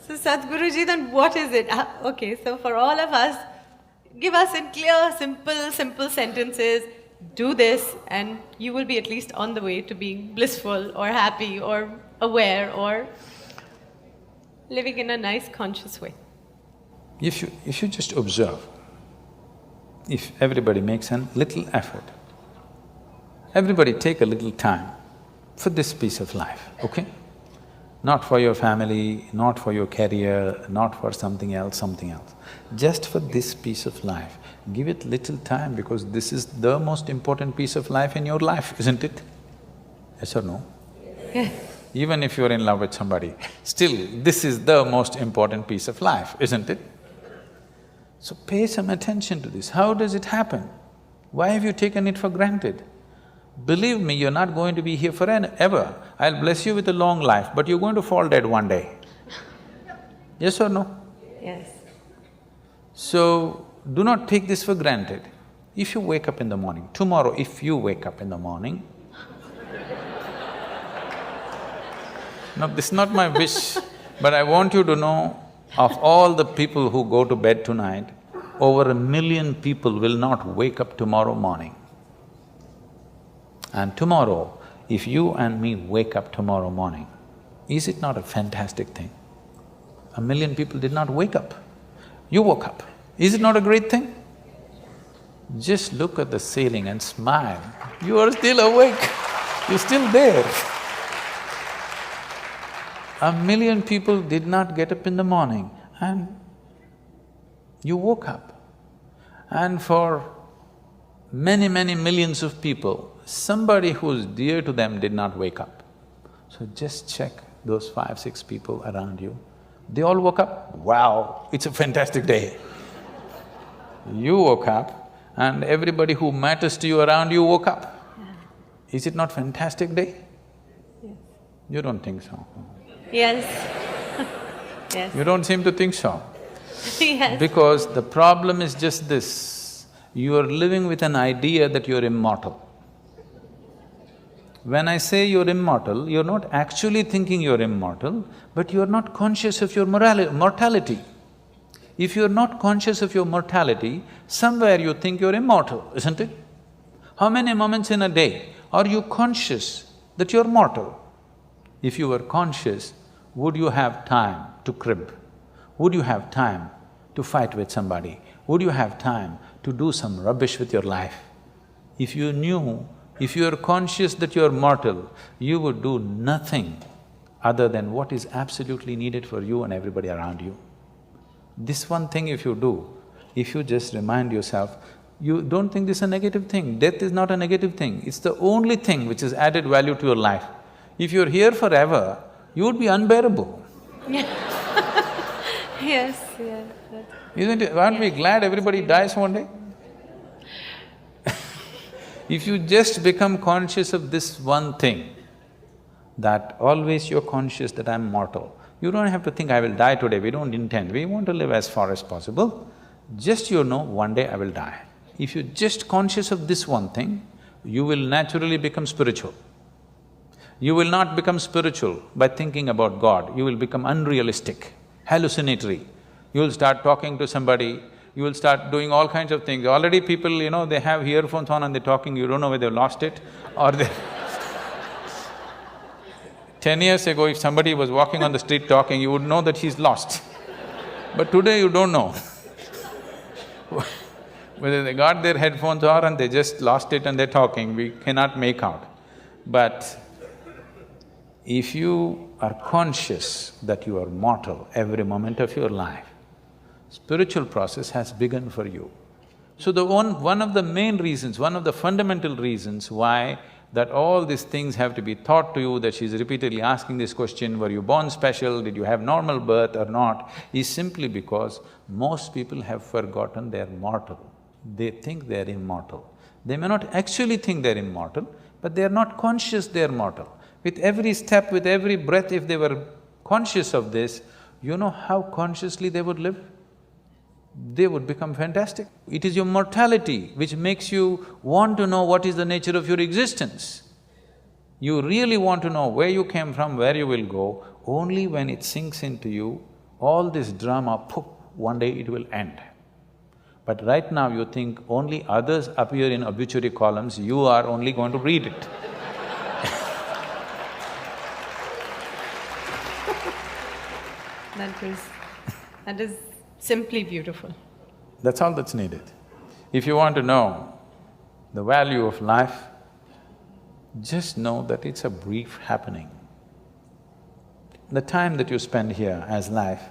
So Sadhguruji, then what is it? Okay, so for all of us, give us in clear, simple sentences, do this and you will be at least on the way to being blissful or happy or aware or living in a nice conscious way. If you just observe, if everybody makes a little effort, everybody take a little time for this piece of life, okay? Not for your family, not for your career, not for something else. Just for this piece of life, give it little time because this is the most important piece of life in your life, isn't it? Yes or no? Yes. Even if you're in love with somebody, still this is the most important piece of life, isn't it? So pay some attention to this. How does it happen? Why have you taken it for granted? Believe me, you're not going to be here forever. I'll bless you with a long life, but you're going to fall dead one day. Yes or no? Yes. So, do not take this for granted. If you wake up in the morning, tomorrow if you wake up in the morning… No, this is not my wish, but I want you to know, of all the people who go to bed tonight, over 1 million people will not wake up tomorrow morning. And tomorrow, if you and me wake up tomorrow morning, is it not a fantastic thing? 1 million people did not wake up. You woke up. Is it not a great thing? Just look at the ceiling and smile. You are still awake. You're still there. 1 million people did not get up in the morning and you woke up. And for many millions of people, somebody who's dear to them did not wake up. So just check those 5, 6 people around you. They all woke up, wow, it's a fantastic day. You woke up and everybody who matters to you around you woke up. Is it not fantastic day? Yes. You don't think so? Yes. Yes. You don't seem to think so. Yes. Because the problem is just this, you are living with an idea that you're immortal. When I say you're immortal, you're not actually thinking you're immortal, but you're not conscious of your mortality. If you're not conscious of your mortality, somewhere you think you're immortal, isn't it? How many moments in a day are you conscious that you're mortal? If you were conscious, would you have time to crib? Would you have time to fight with somebody? Would you have time to do some rubbish with your life? If you knew, if you are conscious that you are mortal, you would do nothing other than what is absolutely needed for you and everybody around you. This one thing if you do, if you just remind yourself, you don't think this is a negative thing. Death is not a negative thing, it's the only thing which has added value to your life. If you're here forever, you would be unbearable. Yes, yes. Isn't it? Aren't we glad everybody dies one day? If you just become conscious of this one thing, that always you're conscious that I'm mortal, you don't have to think, I will die today, we don't intend, we want to live as far as possible. Just you know, one day I will die. If you're just conscious of this one thing, you will naturally become spiritual. You will not become spiritual by thinking about God, you will become unrealistic, hallucinatory. You will start talking to somebody, you will start doing all kinds of things. Already people, you know, they have earphones on and they're talking, you don't know whether they've lost it or they… 10 years ago, if somebody was walking on the street talking, you would know that he's lost. But today you don't know whether they got their headphones on and they just lost it and they're talking, we cannot make out. But if you are conscious that you are mortal every moment of your life, spiritual process has begun for you. So one of the main reasons, one of the fundamental reasons why that all these things have to be taught to you, that she's repeatedly asking this question, were you born special, did you have normal birth or not, is simply because most people have forgotten they're mortal. They think they're immortal. They may not actually think they're immortal, but they're not conscious they're mortal. With every step, with every breath, if they were conscious of this, you know how consciously they would live? They would become fantastic. It is your mortality which makes you want to know what is the nature of your existence. You really want to know where you came from, where you will go, only when it sinks into you, all this drama, poof, one day it will end. But right now you think only others appear in obituary columns, you are only going to read it. That is simply beautiful. That's all that's needed. If you want to know the value of life, just know that it's a brief happening. The time that you spend here as life,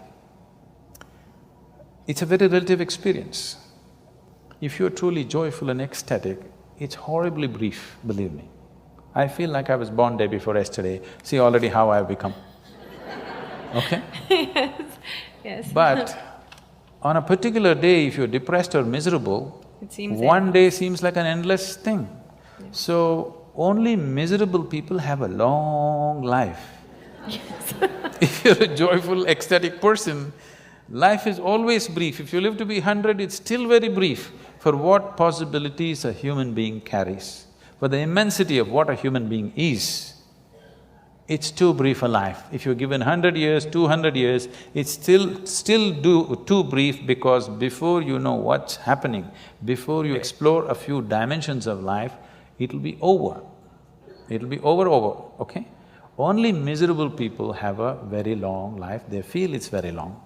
it's a very relative experience. If you're truly joyful and ecstatic, it's horribly brief, believe me. I feel like I was born day before yesterday, see already how I've become. Okay? Yes. But on a particular day, if you're depressed or miserable, It seems one day seems like an endless thing. So, only miserable people have a long life. If you're a joyful, ecstatic person, life is always brief. If you live to be 100, it's still very brief for what possibilities a human being carries. For the immensity of what a human being is, it's too brief a life. If you're given 100 years, 200 years, it's still too brief, because before you know what's happening, before you explore a few dimensions of life, it'll be over. It'll be over, okay? Only miserable people have a very long life, they feel it's very long.